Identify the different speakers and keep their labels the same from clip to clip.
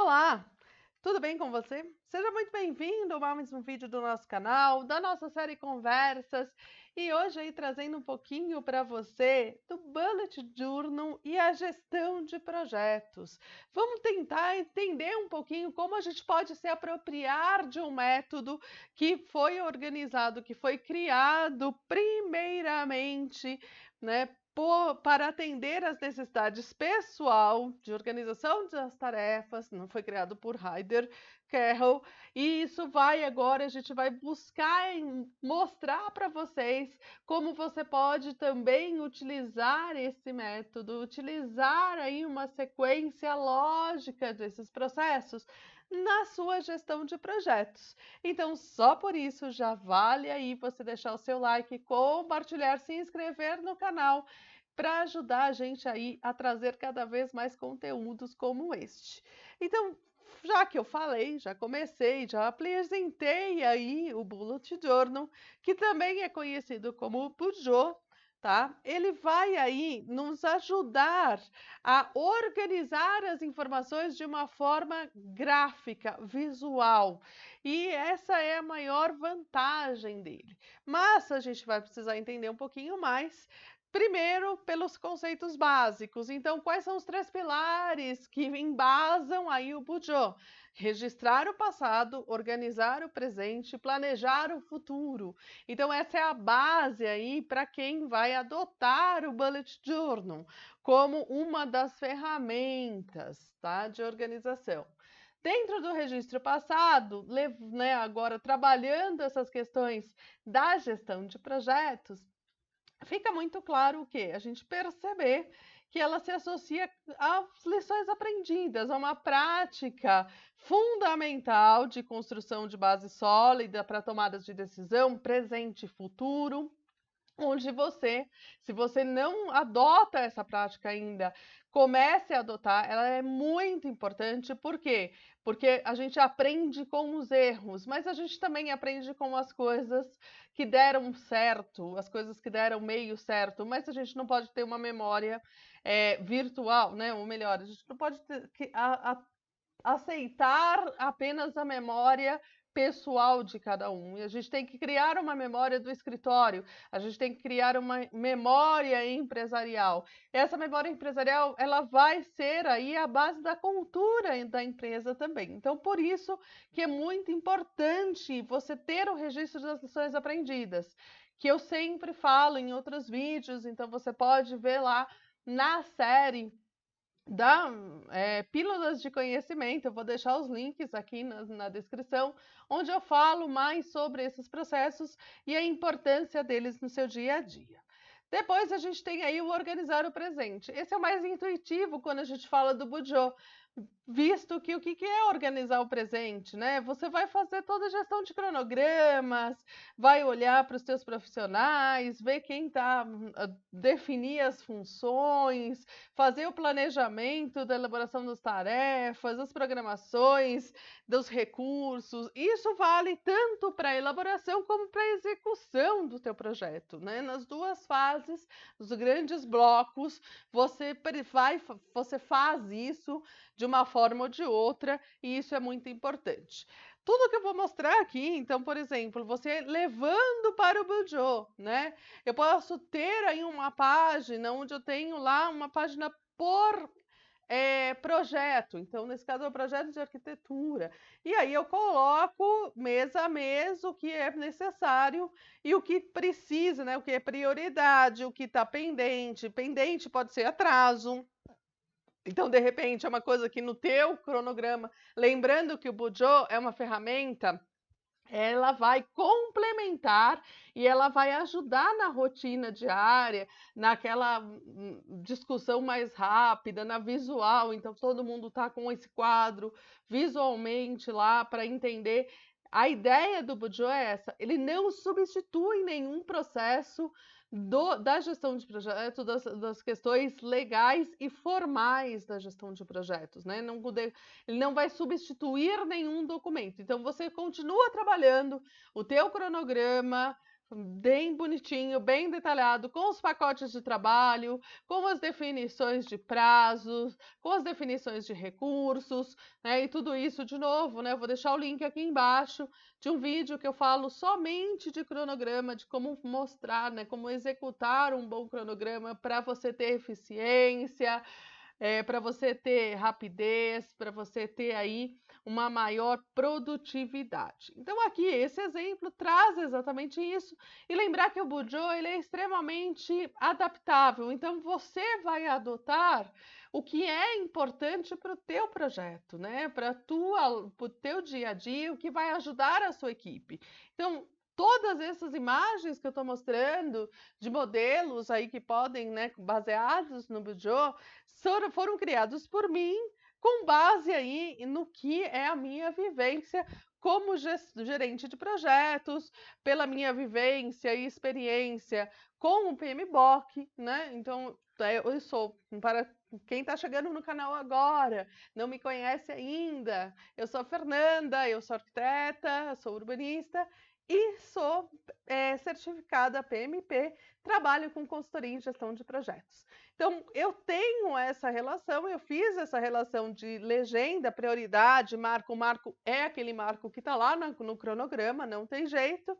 Speaker 1: Olá, tudo bem com você? Seja muito bem-vindo a mais um vídeo do nosso canal, da nossa série Conversas, e hoje aí trazendo um pouquinho para você do Bullet Journal e a gestão de projetos. Vamos tentar entender um pouquinho como a gente pode se apropriar de um método que foi organizado, que foi criado primeiramente, né, para atender às necessidades pessoal de organização das tarefas, não foi criado por Ryder Carroll, e isso vai agora, a gente vai buscar mostrar para vocês como você pode também utilizar esse método, utilizar aí uma sequência lógica desses processos na sua gestão de projetos. Então, só por isso já vale aí você deixar o seu like, compartilhar, se inscrever no canal para ajudar a gente aí a trazer cada vez mais conteúdos como este. Então, já que eu falei, já comecei, já apresentei aí o Bullet Journal, que também é conhecido como Bujo, tá? Ele vai aí nos ajudar a organizar as informações de uma forma gráfica, visual. E essa é a maior vantagem dele. Mas a gente vai precisar entender um pouquinho mais. Primeiro, pelos conceitos básicos. Então, quais são os três pilares que embasam aí o Bujo? Registrar o passado, organizar o presente, planejar o futuro. Então, essa é a base aí para quem vai adotar o Bullet Journal como uma das ferramentas, tá, de organização. Dentro do registro passado, né, agora trabalhando essas questões da gestão de projetos, fica muito claro o quê? A gente perceber que ela se associa às lições aprendidas, a uma prática fundamental de construção de base sólida para tomadas de decisão, presente e futuro, onde você, se você não adota essa prática ainda, comece a adotar, ela é muito importante, por quê? Porque a gente aprende com os erros, mas a gente também aprende com as coisas que deram certo, as coisas que deram meio certo, mas a gente não pode ter uma memória virtual, né? Ou melhor, a gente não pode aceitar apenas a memória pessoal de cada um. E a gente tem que criar uma memória do escritório, a gente tem que criar uma memória empresarial. Essa memória empresarial, ela vai ser aí a base da cultura da empresa também. Então, por isso que é muito importante você ter o registro das lições aprendidas, que eu sempre falo em outros vídeos, então você pode ver lá na série da Pílulas de Conhecimento, eu vou deixar os links aqui na descrição, onde eu falo mais sobre esses processos e a importância deles no seu dia a dia. Depois a gente tem aí o organizar o presente. Esse é o mais intuitivo quando a gente fala do Bujo, visto que o que é organizar o presente, né? Você vai fazer toda a gestão de cronogramas, vai olhar para os teus profissionais, ver quem está, definir as funções, fazer o planejamento da elaboração das tarefas, as programações, dos recursos. Isso vale tanto para a elaboração como para a execução do teu projeto, né? Nas duas fases, os grandes blocos, você faz isso de uma forma ou de outra, e isso é muito importante. Tudo que eu vou mostrar aqui, então, por exemplo, você levando para o Bujo, né? Eu posso ter aí uma página onde eu tenho lá uma página por projeto. Então, nesse caso, é o projeto de arquitetura. E aí eu coloco mês a mês o que é necessário e o que precisa, né? O que é prioridade, o que está pendente. Pendente pode ser atraso. Então, de repente, é uma coisa que no teu cronograma, lembrando que o Bujo é uma ferramenta, ela vai complementar e ela vai ajudar na rotina diária, naquela discussão mais rápida, na visual. Então, todo mundo está com esse quadro visualmente lá para entender. A ideia do Bujo é essa: ele não substitui nenhum processo da gestão de projetos, das questões legais e formais da gestão de projetos, né? Ele não vai substituir nenhum documento. Então, você continua trabalhando o teu cronograma, bem bonitinho, bem detalhado, com os pacotes de trabalho, com as definições de prazos, com as definições de recursos, né? E tudo isso, de novo, né? Eu vou deixar o link aqui embaixo de um vídeo que eu falo somente de cronograma, de como mostrar, né? Como executar um bom cronograma para você ter eficiência, para você ter rapidez, para você ter aí uma maior produtividade. Então aqui esse exemplo traz exatamente isso e lembrar que o Bujo ele é extremamente adaptável. Então você vai adotar o que é importante para o teu projeto, né? Para o teu dia a dia, o que vai ajudar a sua equipe. Então todas essas imagens que eu estou mostrando de modelos aí que podem, né, baseados no Bujo, foram criados por mim com base aí no que é a minha vivência como gerente de projetos, pela minha vivência e experiência com o PMBOK, né? Então, eu sou, para quem está chegando no canal agora, não me conhece ainda, eu sou a Fernanda, eu sou arquiteta, sou urbanista e sou certificada PMP, trabalho com consultoria em gestão de projetos. Então, eu tenho essa relação, eu fiz essa relação de legenda, prioridade, marco. O marco é aquele marco que está lá no cronograma, não tem jeito.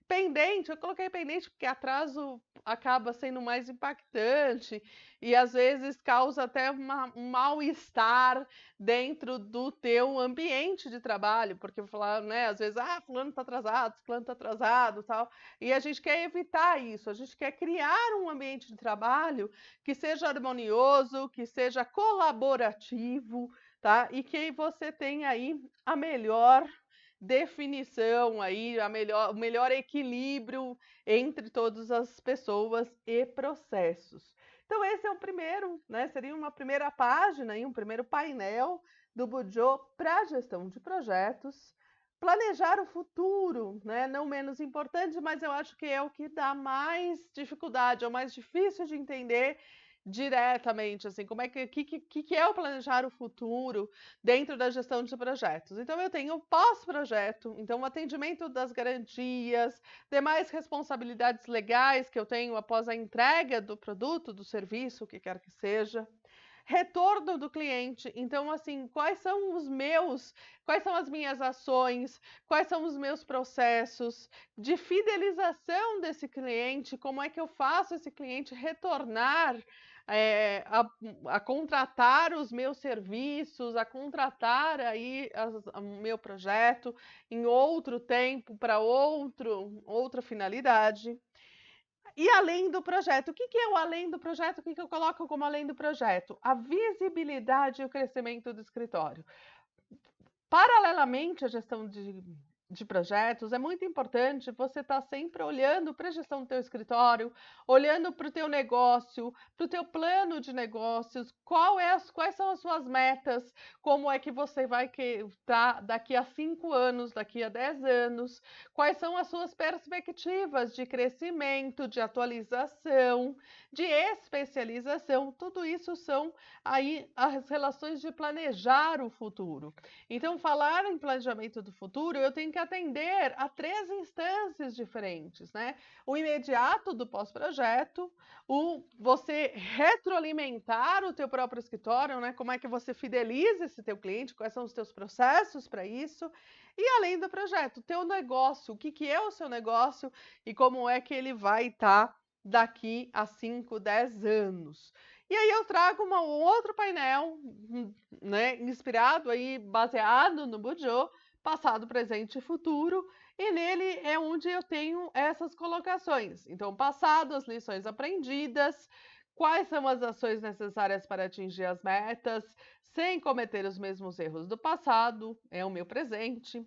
Speaker 1: Pendente, eu coloquei pendente porque atraso acaba sendo mais impactante e às vezes causa até um mal-estar dentro do teu ambiente de trabalho, porque falar, né, às vezes, fulano está atrasado, tal, e a gente quer evitar isso, a gente quer criar um ambiente de trabalho que seja harmonioso, que seja colaborativo, tá? E que você tenha aí a melhor definição aí, o melhor equilíbrio entre todas as pessoas e processos. Então esse é o primeiro, né? Seria uma primeira página e um primeiro painel do Bujo para gestão de projetos. Planejar o futuro, né? Não menos importante, mas eu acho que é o que dá mais dificuldade, é o mais difícil de entender diretamente, assim, como é que é o planejar o futuro dentro da gestão de projetos. Então, eu tenho pós-projeto, então o atendimento das garantias, demais responsabilidades legais que eu tenho após a entrega do produto, do serviço, o que quer que seja. Retorno do cliente, então assim, quais são as minhas ações, quais são os meus processos de fidelização desse cliente, como é que eu faço esse cliente retornar a contratar os meus serviços, a contratar aí o meu projeto em outro tempo para outra finalidade. E além do projeto, o que é o além do projeto? O que eu coloco como além do projeto? A visibilidade e o crescimento do escritório. Paralelamente à gestão de projetos, é muito importante você estar sempre olhando para a gestão do teu escritório, olhando para o teu negócio, para o teu plano de negócios, quais são as suas metas, como é que você vai estar daqui a 5 anos, daqui a 10 anos, quais são as suas perspectivas de crescimento, de atualização, de especialização, tudo isso são aí as relações de planejar o futuro. Então, falar em planejamento do futuro, eu tenho que atender a 3 instâncias diferentes, né? O imediato do pós-projeto, o você retroalimentar o teu próprio escritório, né? Como é que você fideliza esse teu cliente, quais são os teus processos para isso, e além do projeto, o teu negócio, o que é o seu negócio e como é que ele vai estar daqui a 5, 10 anos. E aí eu trago um outro painel, né, inspirado aí, baseado no Bujo, passado, presente e futuro, e nele é onde eu tenho essas colocações. Então, passado, as lições aprendidas, quais são as ações necessárias para atingir as metas, sem cometer os mesmos erros do passado, é o meu presente.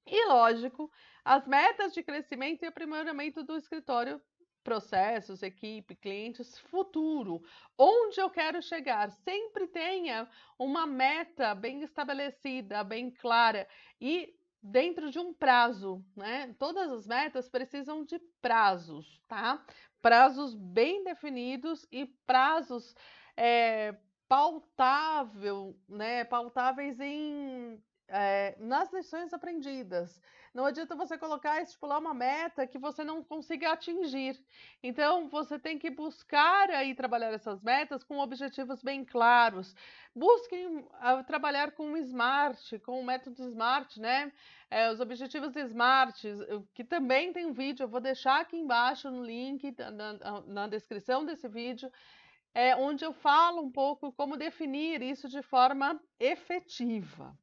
Speaker 1: E, lógico, as metas de crescimento e aprimoramento do escritório, processos, equipe, clientes, futuro, onde eu quero chegar. Sempre tenha uma meta bem estabelecida, bem clara e dentro de um prazo, né? Todas as metas precisam de prazos, tá? Prazos bem definidos e prazos pautáveis em nas lições aprendidas. Não adianta você colocar, estipular uma meta que você não consiga atingir. Então, você tem que buscar aí trabalhar essas metas com objetivos bem claros. Busquem trabalhar com o SMART, com o método SMART, né? Os objetivos SMART, que também tem um vídeo, eu vou deixar aqui embaixo no link, na descrição desse vídeo, onde eu falo um pouco como definir isso de forma efetiva.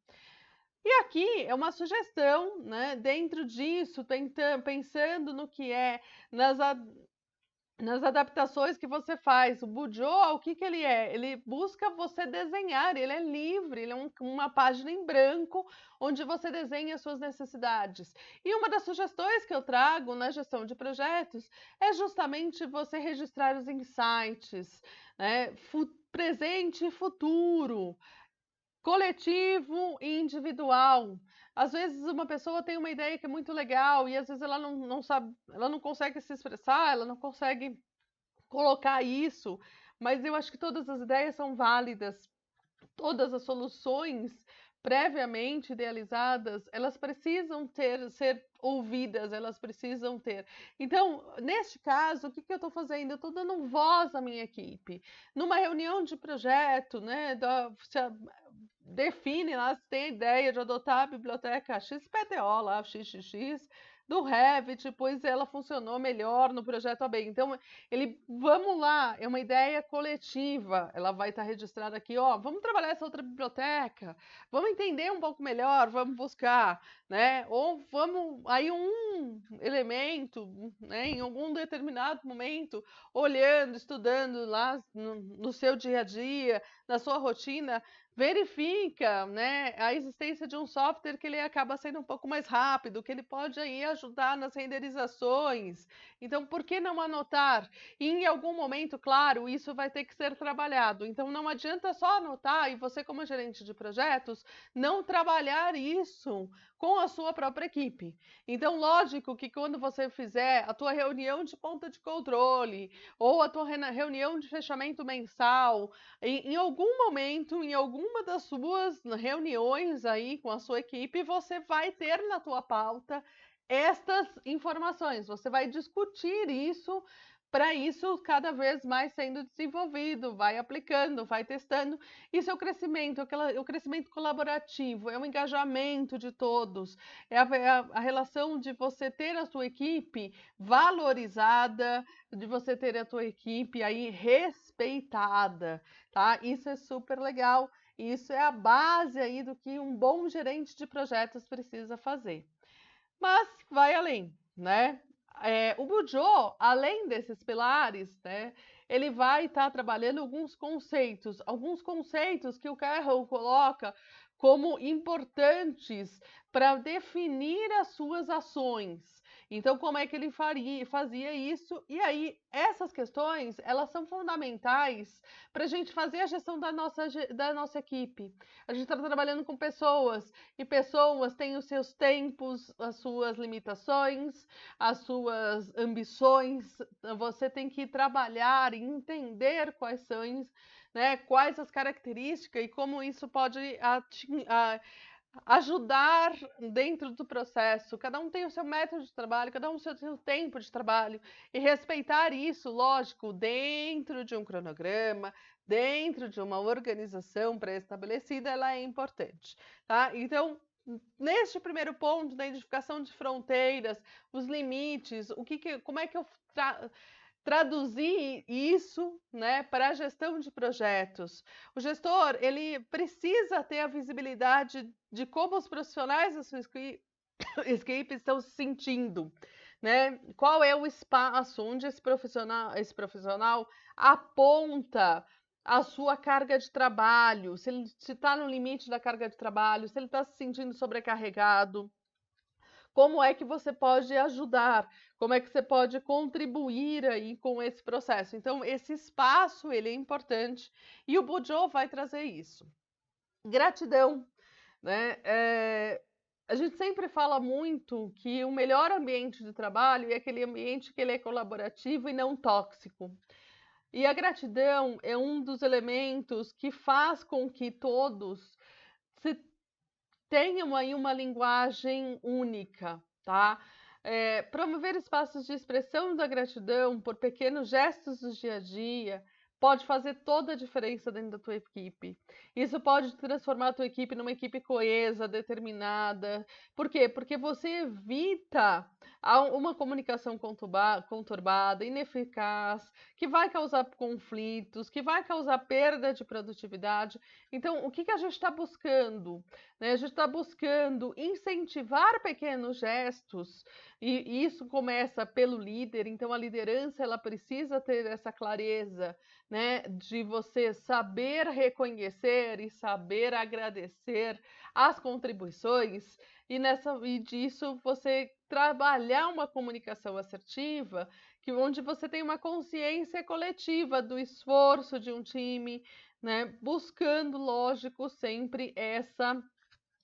Speaker 1: E aqui é uma sugestão, né? Dentro disso, pensando no que nas, nas adaptações que você faz. O Bujo, o que que ele é? Ele busca você desenhar, ele é livre, ele é uma página em branco onde você desenha as suas necessidades. E uma das sugestões que eu trago na gestão de projetos é justamente você registrar os insights, né? Presente e futuro, coletivo e individual. Às vezes uma pessoa tem uma ideia que é muito legal e às vezes ela não sabe, ela não consegue se expressar, ela não consegue colocar isso, mas eu acho que todas as ideias são válidas, todas as soluções previamente idealizadas, elas precisam ser ouvidas, elas precisam ter. Então, neste caso, o que que eu estou fazendo? Eu estou dando voz à minha equipe. Numa reunião de projeto, né, define lá se tem a ideia de adotar a biblioteca XPTO lá, XXX, do Revit, pois ela funcionou melhor no projeto AB. Então, vamos lá, é uma ideia coletiva, ela vai estar registrada aqui, ó, vamos trabalhar essa outra biblioteca, vamos entender um pouco melhor, vamos buscar, né? Ou vamos, aí um elemento, né, em algum determinado momento, olhando, estudando lá no seu dia a dia, na sua rotina, verifica, né, a existência de um software que ele acaba sendo um pouco mais rápido, que ele pode aí ajudar nas renderizações. Então, por que não anotar? E em algum momento, claro, isso vai ter que ser trabalhado. Então, não adianta só anotar e você, como gerente de projetos, não trabalhar isso com a sua própria equipe. Então, lógico que quando você fizer a tua reunião de ponta de controle ou a tua reunião de fechamento mensal, em algum momento, em alguma das suas reuniões aí com a sua equipe, você vai ter na tua pauta estas informações. Você vai discutir isso para isso cada vez mais sendo desenvolvido, vai aplicando, vai testando. Isso é o crescimento, o crescimento colaborativo, é o engajamento de todos, a relação de você ter a sua equipe valorizada, de você ter a tua equipe aí respeitada, tá? Isso é super legal. Isso é a base aí do que um bom gerente de projetos precisa fazer. Mas vai além, né? O Bujo, além desses pilares, né, ele vai estar trabalhando alguns conceitos que o Carroll coloca como importantes para definir as suas ações. Então, como é que ele fazia isso? E aí, essas questões, elas são fundamentais para a gente fazer a gestão da nossa equipe. A gente está trabalhando com pessoas, e pessoas têm os seus tempos, as suas limitações, as suas ambições. Você tem que trabalhar e entender quais são, né, quais as características e como isso pode ajudar dentro do processo. Cada um tem o seu método de trabalho, cada um tem o seu tempo de trabalho. E respeitar isso, lógico, dentro de um cronograma, dentro de uma organização pré-estabelecida, ela é importante, tá? Então, neste primeiro ponto da identificação de fronteiras, os limites, como é que eu traduzir isso, né, para a gestão de projetos. O gestor, ele precisa ter a visibilidade de como os profissionais da sua equipe estão se sentindo, né? Qual é o espaço onde esse profissional aponta a sua carga de trabalho, se ele está no limite da carga de trabalho, se ele está se sentindo sobrecarregado. Como é que você pode ajudar? Como é que você pode contribuir aí com esse processo? Então, esse espaço, ele é importante e o Bujo vai trazer isso. Gratidão, né? A gente sempre fala muito que o melhor ambiente de trabalho é aquele ambiente que ele é colaborativo e não tóxico. E a gratidão é um dos elementos que faz com que todos se tenham aí uma linguagem única, tá? Promover espaços de expressão da gratidão por pequenos gestos do dia a dia pode fazer toda a diferença dentro da tua equipe. Isso pode transformar a tua equipe numa equipe coesa, determinada. Por quê? Porque você evita uma comunicação conturbada, ineficaz, que vai causar conflitos, que vai causar perda de produtividade. Então, o que a gente está buscando? Né? A gente está buscando incentivar pequenos gestos, e isso começa pelo líder. Então, a liderança ela precisa ter essa clareza, né, de você saber reconhecer e saber agradecer as contribuições, e disso você trabalhar uma comunicação assertiva, onde você tem uma consciência coletiva do esforço de um time, né, buscando, lógico, sempre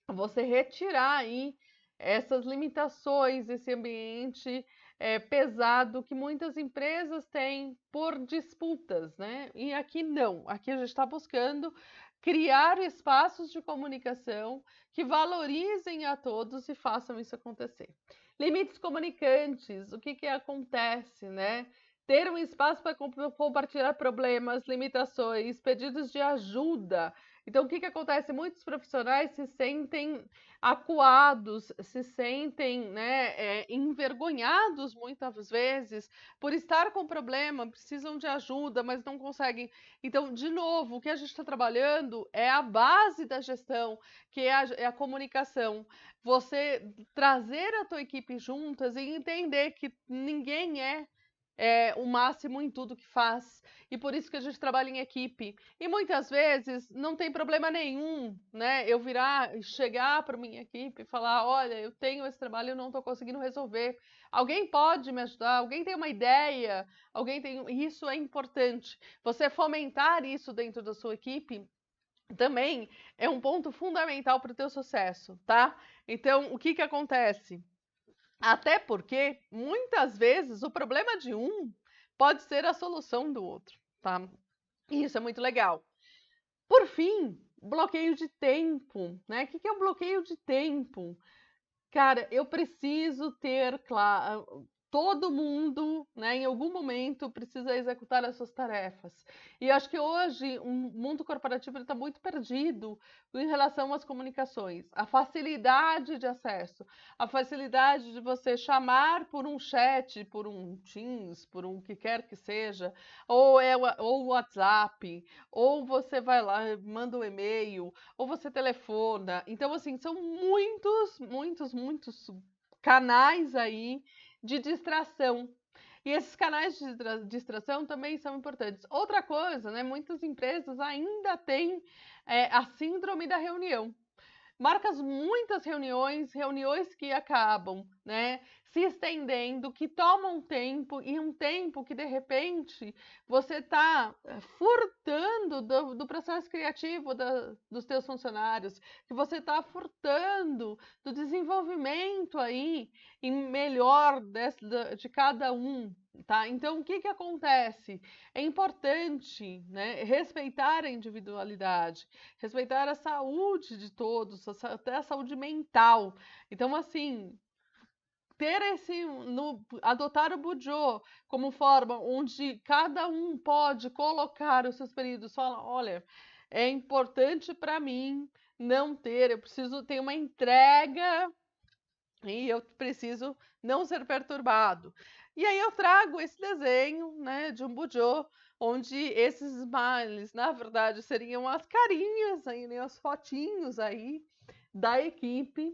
Speaker 1: você retirar aí essas limitações, esse ambiente pesado que muitas empresas têm por disputas, né? E aqui não, aqui a gente está buscando criar espaços de comunicação que valorizem a todos e façam isso acontecer. Limites comunicantes, o que acontece, né? Ter um espaço para compartilhar problemas, limitações, pedidos de ajuda. Então, o que acontece? Muitos profissionais se sentem acuados, se sentem, né, envergonhados muitas vezes por estar com problema, precisam de ajuda, mas não conseguem. Então, de novo, o que a gente está trabalhando é a base da gestão, que é a comunicação. Você trazer a tua equipe juntas e entender que ninguém é o máximo em tudo que faz. E por isso que a gente trabalha em equipe. E muitas vezes não tem problema nenhum, né? Eu chegar para minha equipe e falar: olha, eu tenho esse trabalho e eu não estou conseguindo resolver. Alguém pode me ajudar? Alguém tem uma ideia? Alguém tem. Isso é importante. Você fomentar isso dentro da sua equipe também é um ponto fundamental para o teu sucesso, tá? Então, o que acontece? Até porque, muitas vezes, o problema de um pode ser a solução do outro, tá? E isso é muito legal. Por fim, bloqueio de tempo, né? O que é o bloqueio de tempo? Cara, eu preciso ter claro. Todo mundo, né, em algum momento, precisa executar as suas tarefas. E acho que hoje o mundo corporativo está muito perdido em relação às comunicações. A facilidade de acesso, a facilidade de você chamar por um chat, por um Teams, por um que quer que seja, ou WhatsApp, ou você vai lá, manda um e-mail, ou você telefona. Então, assim, são muitos canais aí de distração. E esses canais de distração também são importantes. Outra coisa, né? Muitas empresas ainda têm a síndrome da reunião. Marcas muitas reuniões que acabam, né, se estendendo, que tomam tempo, e um tempo que, de repente, você está furtando do processo criativo dos teus funcionários, que você está furtando do desenvolvimento aí em melhor de cada um, tá? Então, o que acontece? É importante, né, respeitar a individualidade, respeitar a saúde de todos, até a saúde mental. Então, assim, adotar o Bujo como forma onde cada um pode colocar os seus períodos, fala, olha, é importante para mim não ter, eu preciso ter uma entrega e eu preciso não ser perturbado. E aí eu trago esse desenho, né, de um Bujo, onde esses smiles, na verdade, seriam as carinhas aí, né, as fotinhos aí da equipe,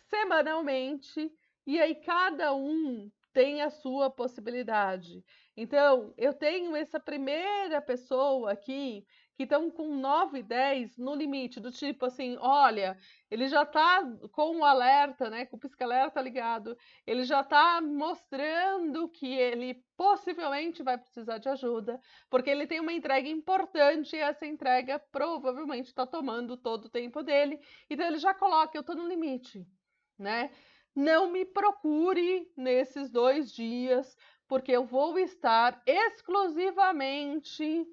Speaker 1: semanalmente, e aí cada um tem a sua possibilidade. Então, eu tenho essa primeira pessoa aqui que estão com 9 e 10 no limite, do tipo assim, olha, ele já está com o alerta, né, com o pisca-alerta ligado, ele já está mostrando que ele possivelmente vai precisar de ajuda, porque ele tem uma entrega importante e essa entrega provavelmente está tomando todo o tempo dele, então ele já coloca, eu estou no limite, né? Não me procure nesses 2 dias, porque eu vou estar exclusivamente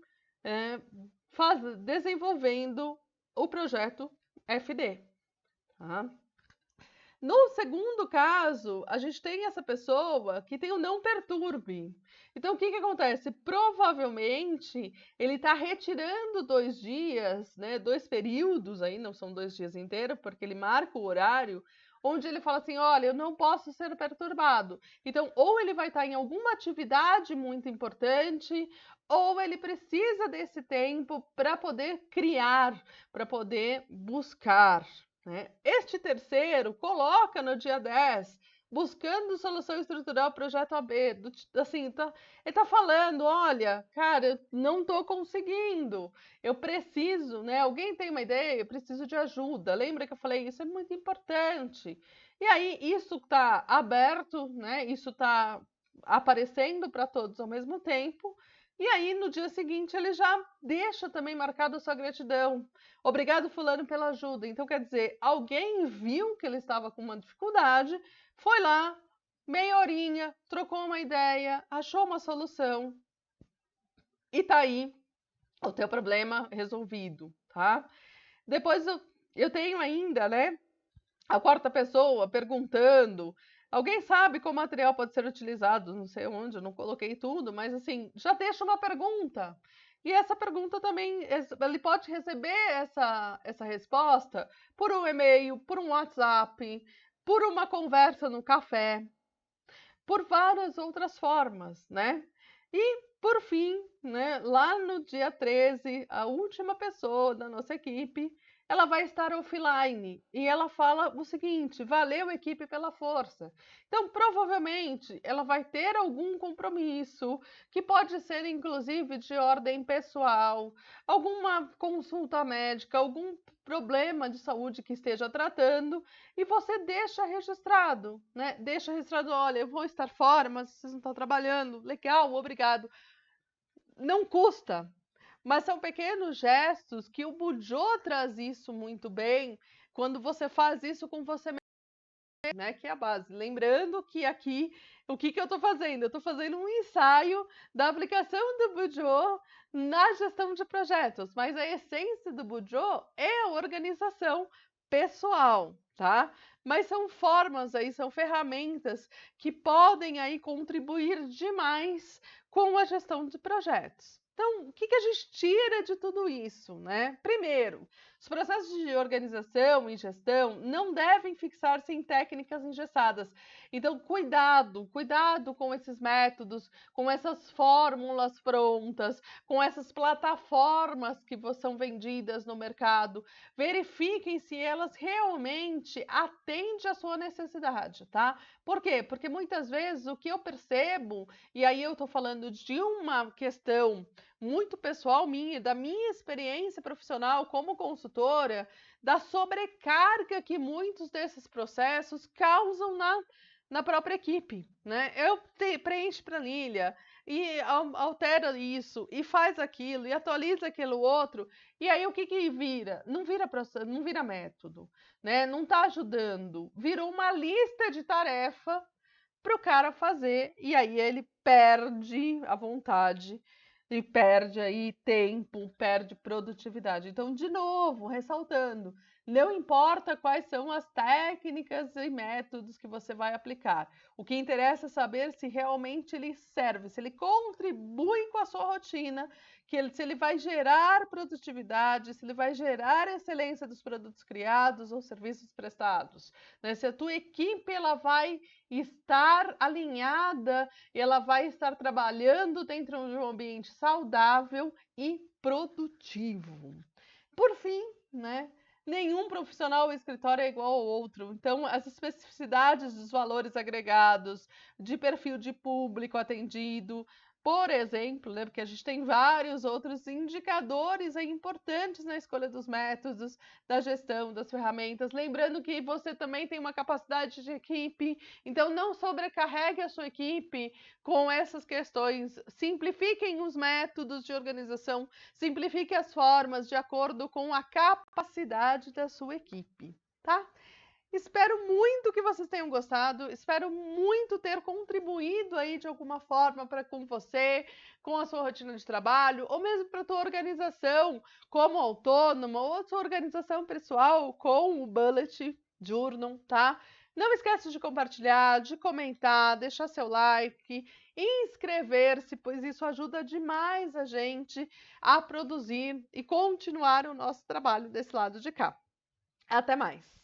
Speaker 1: desenvolvendo o projeto FD. tá? No segundo caso, a gente tem essa pessoa que tem o não perturbe. Então, o que que acontece? Provavelmente, ele está retirando 2 dias, né, 2 períodos aí, não são 2 dias inteiros, porque ele marca o horário, onde ele fala assim, olha, eu não posso ser perturbado. Então, ou ele vai estar em alguma atividade muito importante, ou ele precisa desse tempo para poder criar, para poder buscar, né? Este terceiro coloca no dia 10, buscando solução estrutural ao projeto AB. Assim, ele está falando: olha, cara, eu não estou conseguindo, eu preciso, né? Alguém tem uma ideia? Eu preciso de ajuda. Lembra que eu falei? Isso é muito importante. E aí, isso está aberto, né? Isso está aparecendo para todos ao mesmo tempo. E aí, no dia seguinte, ele já deixa também marcado a sua gratidão. Obrigado, fulano, pela ajuda. Então, quer dizer, alguém viu que ele estava com uma dificuldade, foi lá, meia horinha, trocou uma ideia, achou uma solução e tá aí o teu problema resolvido, tá? Depois eu tenho ainda, né, a quarta pessoa perguntando. Alguém sabe como o material pode ser utilizado? Não sei onde, eu não coloquei tudo, mas assim, já deixa uma pergunta. E essa pergunta também, ele pode receber essa resposta por um e-mail, por um WhatsApp, por uma conversa no café, por várias outras formas, né? E, por fim, né, lá no dia 13, a última pessoa da nossa equipe, ela vai estar offline e ela fala o seguinte: valeu, equipe, pela força. Então, provavelmente, ela vai ter algum compromisso, que pode ser inclusive de ordem pessoal, alguma consulta médica, algum problema de saúde que esteja tratando, e você deixa registrado, né? Deixa registrado, olha, eu vou estar fora, mas vocês não estão trabalhando, legal, obrigado. Não custa, mas são pequenos gestos que o Bujô traz isso muito bem quando você faz isso com você mesmo, né? Que é a base. Lembrando que aqui, o que que eu estou fazendo? Eu estou fazendo um ensaio da aplicação do Bujô na gestão de projetos, mas a essência do Bujô é a organização pessoal, tá? Mas são formas aí, são ferramentas que podem aí contribuir demais com a gestão de projetos. Então, o que que a gente tira de tudo isso, né? Primeiro, os processos de organização e gestão não devem fixar-se em técnicas engessadas. Então, cuidado, cuidado com esses métodos, com essas fórmulas prontas, com essas plataformas que são vendidas no mercado. Verifiquem se elas realmente atendem à sua necessidade, tá? Por quê? Porque muitas vezes o que eu percebo, e aí eu estou falando de uma questão muito pessoal minha, da minha experiência profissional como consultora, da sobrecarga que muitos desses processos causam na própria equipe, né? Preenche planilha e altera isso e faz aquilo e atualiza aquilo outro, e aí o que que vira? Não vira processo, não vira método, né? Não está ajudando, virou uma lista de tarefa para o cara fazer, e aí ele perde a vontade e perde aí tempo, perde produtividade. Então, de novo, ressaltando, não importa quais são as técnicas e métodos que você vai aplicar. O que interessa é saber se realmente ele serve, se ele contribui com a sua rotina, se ele vai gerar produtividade, se ele vai gerar excelência dos produtos criados ou serviços prestados, né? Se a tua equipe ela vai estar alinhada e ela vai estar trabalhando dentro de um ambiente saudável e produtivo. Por fim, né? Nenhum profissional ou escritório é igual ao outro. Então, as especificidades dos valores agregados, de perfil de público atendido, por exemplo, né, porque a gente tem vários outros indicadores importantes na escolha dos métodos, da gestão, das ferramentas. Lembrando que você também tem uma capacidade de equipe, então não sobrecarregue a sua equipe com essas questões. Simplifiquem os métodos de organização, simplifique as formas de acordo com a capacidade da sua equipe, tá? Espero muito que vocês tenham gostado, espero muito ter contribuído aí de alguma forma para com você, com a sua rotina de trabalho, ou mesmo para a tua organização como autônoma, ou a sua organização pessoal com o Bullet. Journal, tá? Não esquece de compartilhar, de comentar, deixar seu like, inscrever-se, pois isso ajuda demais a gente a produzir e continuar o nosso trabalho desse lado de cá. Até mais!